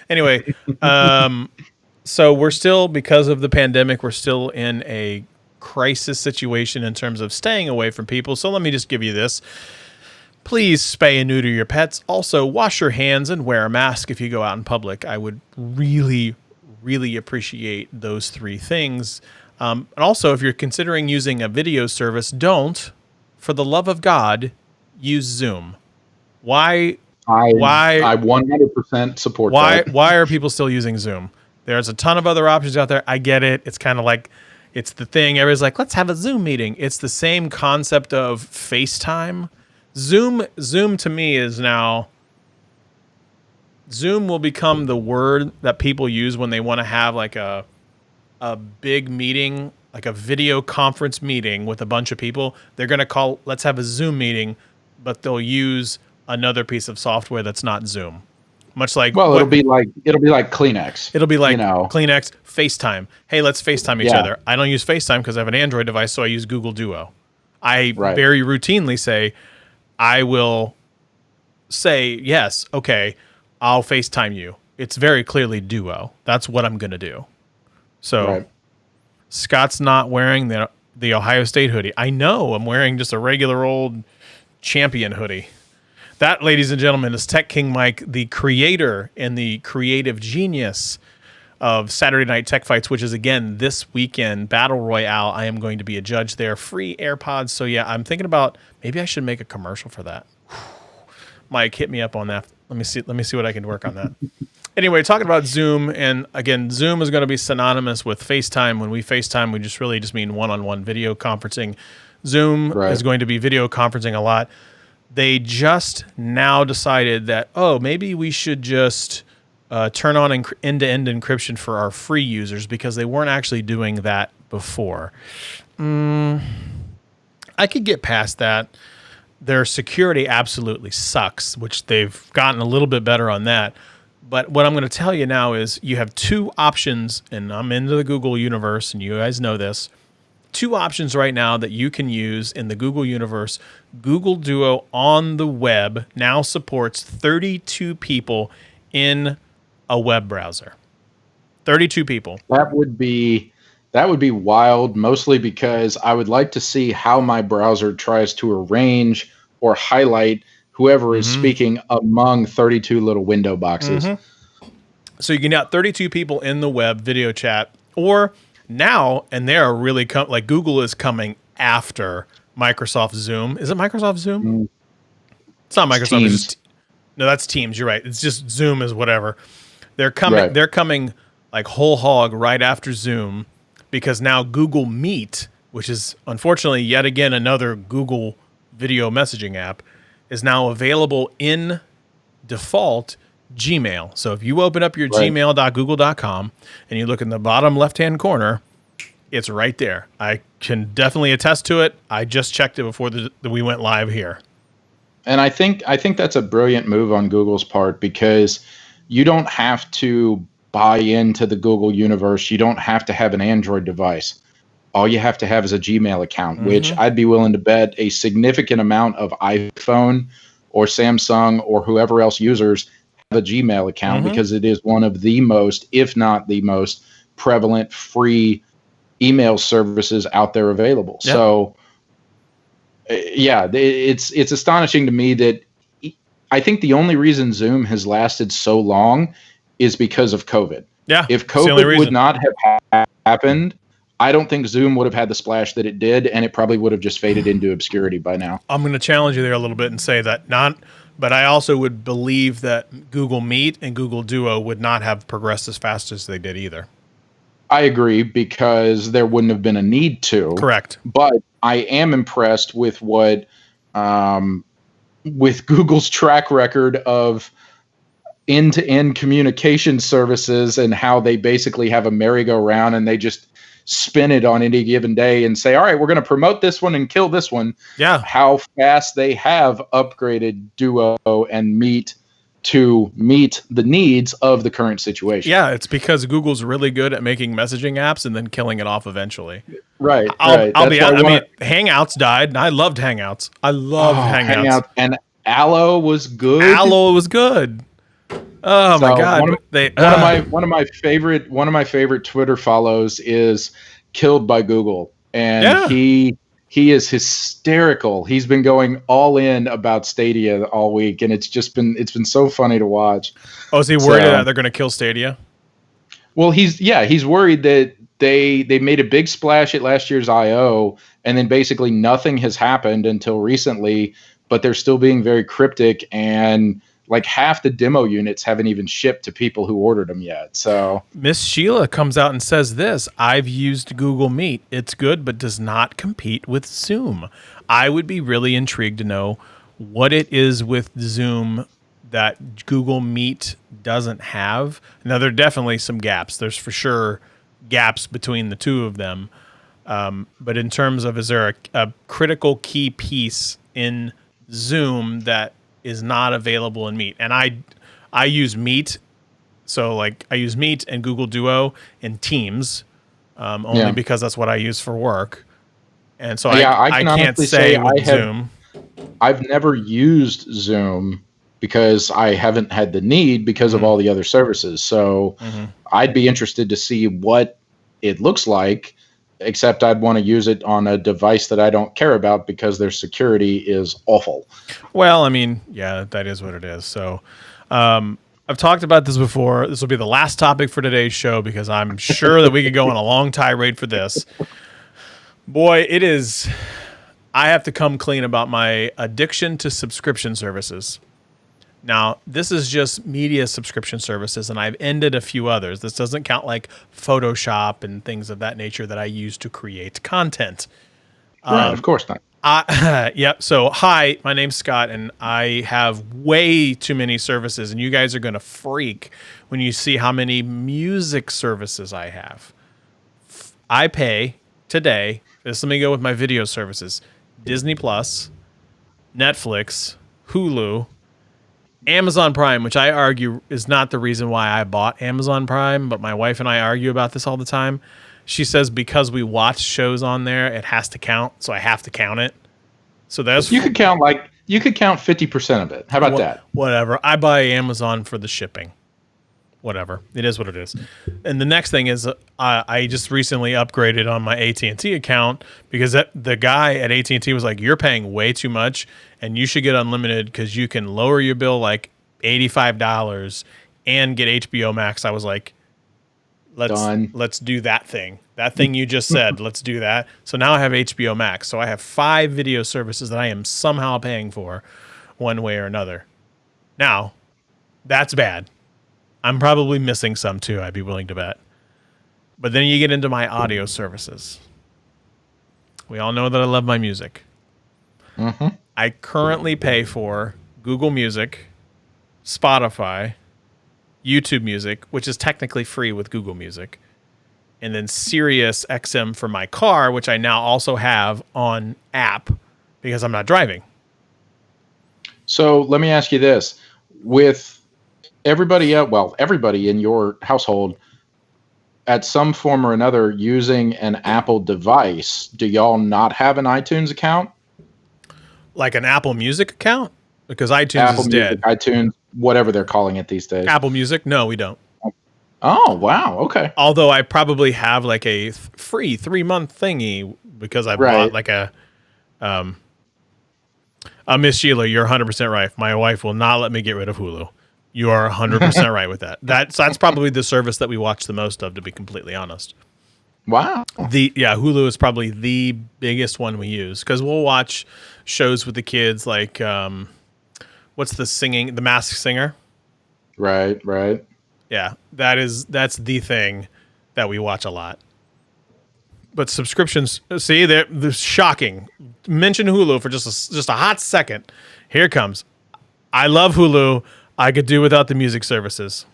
Anyway, so we're still, because of the pandemic, we're still in a crisis situation in terms of staying away from people. So let me just give you this. Please spay and neuter your pets. Also, wash your hands and wear a mask if you go out in public. I would really, really appreciate those three things. And also, if you're considering using a video service, don't, for the love of God, use Zoom. Why? I 100% support that. Why are people still using Zoom? There's a ton of other options out there. I get it. It's kind of like, it's the thing. Everybody's like, let's have a Zoom meeting. It's the same concept of FaceTime. Zoom to me is now... Zoom will become the word that people use when they want to have like a big meeting like a video conference meeting with a bunch of people, they're going to call, let's have a Zoom meeting, but they'll use another piece of software that's not Zoom. Much like Well, it'll be like Kleenex. it'll be like you know. Kleenex, FaceTime. Hey, let's FaceTime each Yeah. other. I don't use FaceTime because I have an Android device, so I use Google Duo. I Right. very routinely say, I will say, yes, okay, I'll FaceTime you. It's very clearly Duo. That's what I'm going to do. So Right. Scott's not wearing the Ohio State hoodie. I know I'm wearing just a regular old champion hoodie. That, ladies and gentlemen, is Tech King Mike, the creator and the creative genius of Saturday Night Tech Fights, which is, again, this weekend, Battle Royale. I am going to be a judge there. Free AirPods. So, yeah, I'm thinking about maybe I should make a commercial for that. Mike, hit me up on that. Let me see what I can work on that. Anyway, talking about Zoom, and again, Zoom is going to be synonymous with FaceTime. When we FaceTime, we just mean one-on-one video conferencing. Zoom is going to be video conferencing a lot. They just now decided that, maybe we should just turn on end-to-end encryption for our free users because they weren't actually doing that before. I could get past that. Their security absolutely sucks, which they've gotten a little bit better on that. But what I'm going to tell you now is you have two options, and I'm into the Google universe, and you guys know this. Two options right now that you can use in the Google universe. Google Duo on the web now supports 32 people in a web browser. 32 people. That would be wild, mostly because I would like to see how my browser tries to arrange or highlight whoever is speaking among 32 little window boxes. So you can get 32 people in the web video chat, or now, and they are really like Google is coming after Microsoft Zoom. Is it Microsoft Zoom? It's not Microsoft. Teams. No, that's Teams. You're right. It's just Zoom is whatever. They're coming. Right. They're coming like whole hog right after Zoom, because now Google Meet, which is unfortunately yet again another Google video messaging app, is now available in default Gmail. So if you open up your gmail.google.com and you look in the bottom left-hand corner, it's right there. I can definitely attest to it. I just checked it before we went live here. And I think that's a brilliant move on Google's part, because you don't have to buy into the Google universe. You don't have to have an Android device. All you have to have is a Gmail account, which I'd be willing to bet a significant amount of iPhone or Samsung or whoever else users have a Gmail account, because it is one of the most, if not the most prevalent free email services out there available. Yep. So it's astonishing to me that I think the only reason Zoom has lasted so long is because of COVID. Yeah. If COVID would not have happened, I don't think Zoom would have had the splash that it did, and it probably would have just faded into obscurity by now. I'm going to challenge you there a little bit and say that but I also would believe that Google Meet and Google Duo would not have progressed as fast as they did either. I agree, because there wouldn't have been a need to. Correct. But I am impressed with with Google's track record of end-to-end communication services, and how they basically have a merry-go-round and they just spin it on any given day and say, all right, we're going to promote this one and kill this one. Yeah. How fast they have upgraded Duo and Meet to meet the needs of the current situation. Yeah, it's because Google's really good at making messaging apps and then killing it off eventually. Right. I'll be honest. I mean, Hangouts died, and I loved Hangouts. I loved Hangouts. And Allo was good. Allo was good. Oh my God! One of my favorite Twitter follows is Killed by Google, and he is hysterical. He's been going all in about Stadia all week, and it's been so funny to watch. Oh, is he worried that they're going to kill Stadia? Well, he's worried that they made a big splash at last year's I/O, and then basically nothing has happened until recently. But they're still being very cryptic, and like half the demo units haven't even shipped to people who ordered them yet. So Miss Sheila comes out and says this: I've used Google Meet. It's good, but does not compete with Zoom. I would be really intrigued to know what it is with Zoom that Google Meet doesn't have. Now, there are definitely some gaps. There's for sure gaps between the two of them. But in terms of, is there a critical key piece in Zoom that is not available in Meet? And I use Meet. So like I use Meet and Google Duo and Teams, only because that's what I use for work. And so I can can't honestly say with I have. Zoom. I've never used Zoom because I haven't had the need because of all the other services. So I'd be interested to see what it looks like, except I'd want to use it on a device that I don't care about because their security is awful. Well, I mean, yeah, that is what it is. So I've talked about this before. This will be the last topic for today's show because I'm sure that we could go on a long tirade for this. Boy, it is. I have to come clean about my addiction to subscription services. Now, this is just media subscription services, and I've ended a few others. This doesn't count like Photoshop and things of that nature that I use to create content. Right, of course not. Yep. So, hi, my name's Scott, and I have way too many services, and you guys are going to freak when you see how many music services I have. I pay today. Let me go with my video services: Disney Plus, Netflix, Hulu, Amazon Prime, which I argue is not the reason why I bought Amazon Prime, but my wife and I argue about this all the time. She says because we watch shows on there, it has to count, so I have to count it. So that's you could count 50% of it. How about that? Whatever. I buy Amazon for the shipping. Whatever. It is what it is. And the next thing is I just recently upgraded on my AT&T account because the guy at AT&T was like, you're paying way too much and you should get unlimited because you can lower your bill like $85 and get HBO Max. I was like, let's do that thing. That thing you just said, let's do that. So now I have HBO Max. So I have 5 video services that I am somehow paying for one way or another. Now, that's bad. I'm probably missing some too, I'd be willing to bet. But then you get into my audio services. We all know that I love my music. I currently pay for Google Music, Spotify, YouTube Music, which is technically free with Google Music, and then Sirius XM for my car, which I now also have on app because I'm not driving. So let me ask you this. With everybody in your household at some form or another using an Apple device, do y'all not have an iTunes account? Like an Apple Music account? Because iTunes is dead. iTunes, whatever they're calling it these days. Apple Music? No, we don't. Oh, wow. Okay. Although I probably have like a free 3-month thingy because I bought like a Miss Sheila, you're 100% right. My wife will not let me get rid of Hulu. You are 100% right with that. That's probably the service that we watch the most of, to be completely honest. Wow. Hulu is probably the biggest one we use because we'll watch shows with the kids like what's the Masked Singer? Right. Yeah, that's the thing that we watch a lot. But subscriptions, see, they're shocking. Mention Hulu for just a hot second. Here it comes. I love Hulu. I could do without the music services.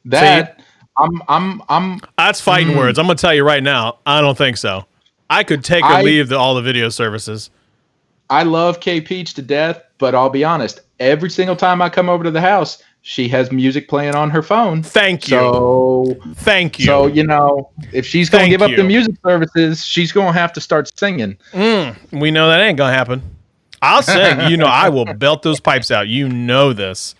That See? I'm That's fighting words. I'm gonna tell you right now. I don't think so. I could take or leave all the video services. I love Kay Peach to death, but I'll be honest. Every single time I come over to the house, she has music playing on her phone. Thank you. Thank you. So, if she's going to give up the music services, she's going to have to start singing. We know that ain't going to happen. I'll sing. I will belt those pipes out. You know this.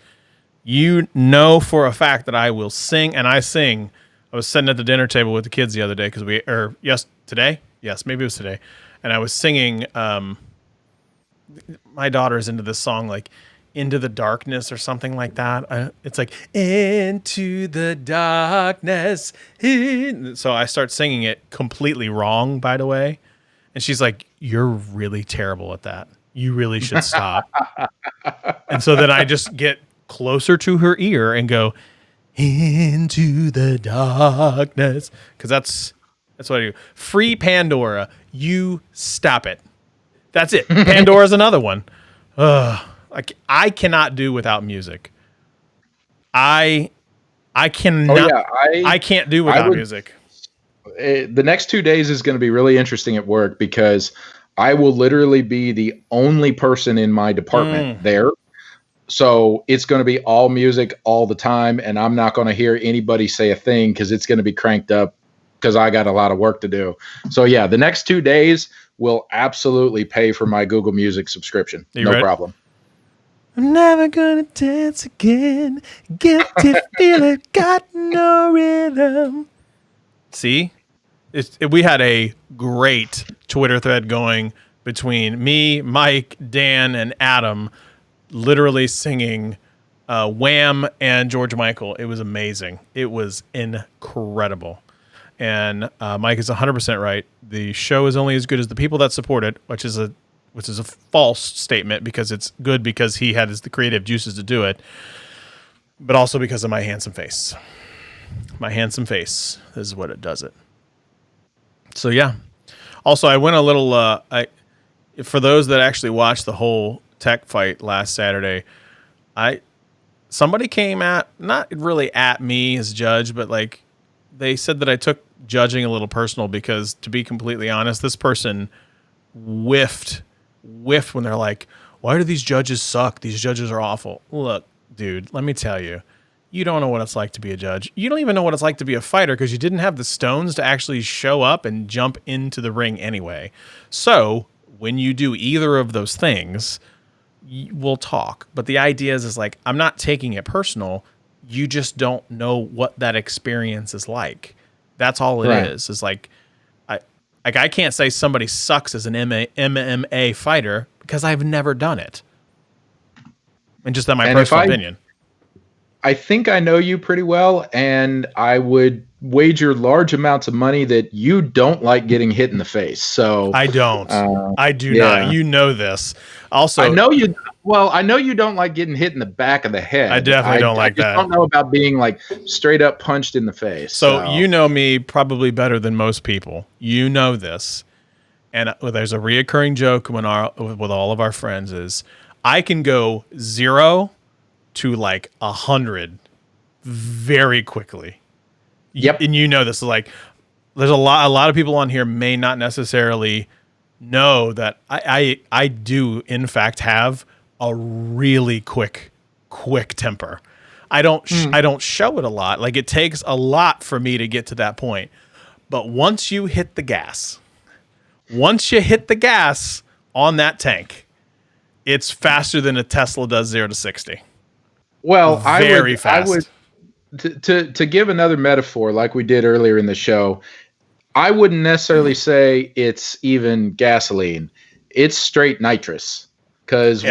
You know for a fact that I will sing, and I sing. I was sitting at the dinner table with the kids the other day today? Yes, maybe it was today. And I was singing, my daughter's into this song, like, Into the Darkness or something like that. It's like, into the darkness. So I start singing it completely wrong, by the way. And she's like, you're really terrible at that. You really should stop. And so then I just get closer to her ear and go, into the darkness. Because that's what I do. Free Pandora. You stop it. That's it. Pandora's another one. Like, I cannot do without music. I cannot. I can't do without music. the next 2 days is going to be really interesting at work because I will literally be the only person in my department there. So it's going to be all music all the time, and I'm not going to hear anybody say a thing because it's going to be cranked up because I got a lot of work to do. So yeah, the next 2 days will absolutely pay for my Google Music subscription. No problem. I'm never gonna dance again. Guilty feeling, got no rhythm. See? We had a great Twitter thread going between me, Mike, Dan, and Adam, literally singing Wham and George Michael. It was amazing. It was incredible. And Mike is 100% right. The show is only as good as the people that support it, which is a false statement because it's good because he had the creative juices to do it, but also because of my handsome face. My handsome face is what it does it. So yeah. Also, I went a little. For those that actually watched the whole tech fight last Saturday, somebody came not really at me as judge, but like they said that I took judging a little personal because, to be completely honest, this person whiffed when they're like, why do these judges suck? These judges are awful. Look, dude, let me tell you, you don't know what it's like to be a judge. You don't even know what it's like to be a fighter because you didn't have the stones to actually show up and jump into the ring anyway. So when you do either of those things, we'll talk. But the idea is like, I'm not taking it personal. You just don't know what that experience is like. That's all it is. It's like, I can't say somebody sucks as an MMA fighter because I've never done it. And just that my personal opinion. I think I know you pretty well, and I would wager large amounts of money that you don't like getting hit in the face. So I don't. I do not. You know this. Also, I know you. Well, I know you don't like getting hit in the back of the head. I definitely don't like that. I don't know about being like straight up punched in the face. So you know me probably better than most people. You know this. And there's a reoccurring joke with all of our friends is I can go 0 to like 100 very quickly. Yep. And you know this. Like there's a lot of people on here may not necessarily know that I do in fact have a really quick temper. I don't show it a lot. Like it takes a lot for me to get to that point. But once you hit the gas on that tank, it's faster than a Tesla does 0 to 60. Well, very fast. I would to give another metaphor like we did earlier in the show, I wouldn't necessarily say it's even gasoline. It's straight nitrous. Because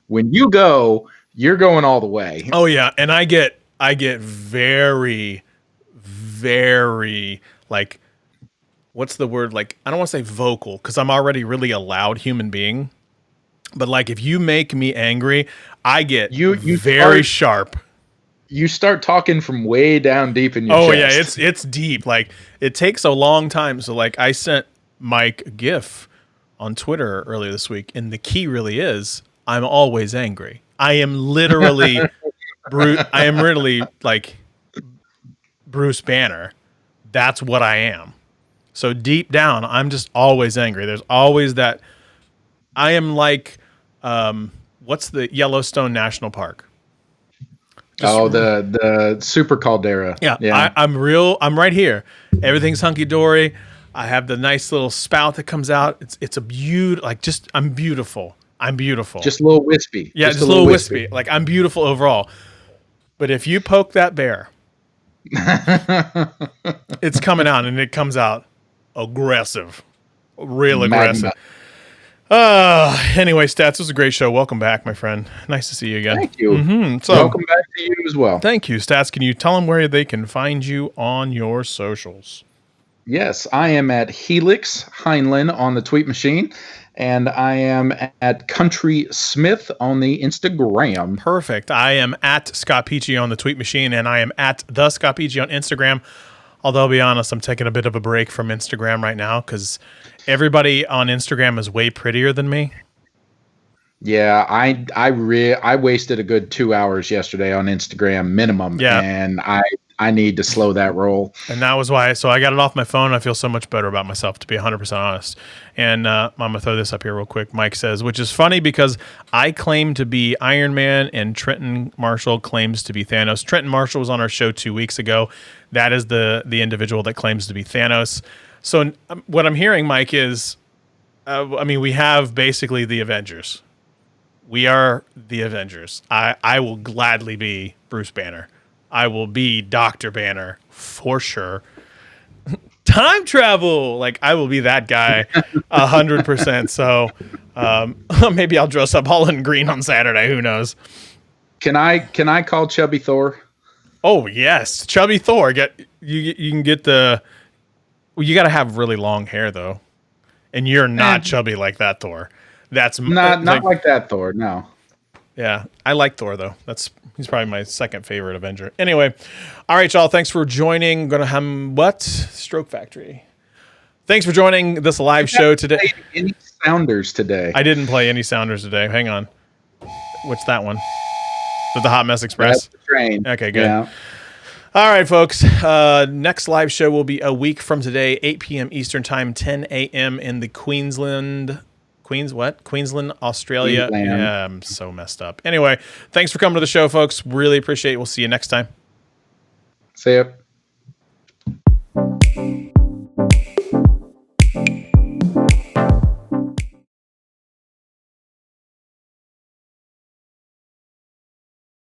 when you go, you're going all the way. Oh yeah, and I get very, very like, what's the word? Like I don't want to say vocal because I'm already really a loud human being, but like if you make me angry, I get very sharp. You start talking from way down deep in your chest. Oh yeah, it's deep. Like it takes a long time. So like I sent Mike a GIF on Twitter earlier this week, and the key really is I'm always angry. I am literally I am really like Bruce Banner. That's what I am. So deep down, I'm just always angry. There's always that. I am like, what's the Yellowstone National Park? The super caldera. Yeah. I'm right here. Everything's hunky dory. I have the nice little spout that comes out. It's a I'm beautiful. I'm beautiful. Just a little wispy. Yeah, just a little wispy. Like I'm beautiful overall. But if you poke that bear, it's coming out and it comes out aggressive. Real aggressive. Anyway, Stats, this was a great show. Welcome back, my friend. Nice to see you again. Thank you. Mm-hmm. So, welcome back to you as well. Thank you, Stats. Can you tell them where they can find you on your socials? Yes, I am at Helix Heinlein on the tweet machine, and I am at Country Smith on the Instagram. Perfect. I am at Scott Peachy on the tweet machine, and I am at the Scott Peachy on Instagram. Although, I'll be honest, I'm taking a bit of a break from Instagram right now because everybody on Instagram is way prettier than me. Yeah, I wasted a good 2 hours yesterday on Instagram minimum, and I need to slow that roll. And that was why. So I got it off my phone. I feel so much better about myself, to be 100% honest. And I'm going to throw this up here real quick. Mike says, which is funny because I claim to be Iron Man and Trenton Marshall claims to be Thanos. Trenton Marshall was on our show 2 weeks ago. That is the individual that claims to be Thanos. So what I'm hearing, Mike, is, we have basically the Avengers. We are the Avengers. I will gladly be Bruce Banner. I will be Dr. Banner for sure. Time travel. Like, I will be that guy 100%. So maybe I'll dress up all in green on Saturday. Who knows? Can I call Chubby Thor? Oh, yes. Chubby Thor. You can get the... Well, you got to have really long hair, though. And you're not chubby like that, Thor. That's not like that, Thor. No. Yeah, I like Thor though. He's probably my second favorite Avenger. Anyway, all right, y'all. Thanks for joining. Gonna have Stroke Factory. Thanks for joining this live show today. Any sounders today? I didn't play any sounders today. Hang on. What's that one? Is it the Hot Mess Express? That's the train. Okay, good. Yeah. All right, folks. Next live show will be a week from today, 8 p.m. Eastern Time, 10 a.m. in the Queensland, Australia. Queensland. Yeah, I'm so messed up. Anyway, thanks for coming to the show, folks. Really appreciate it. We'll see you next time. See ya.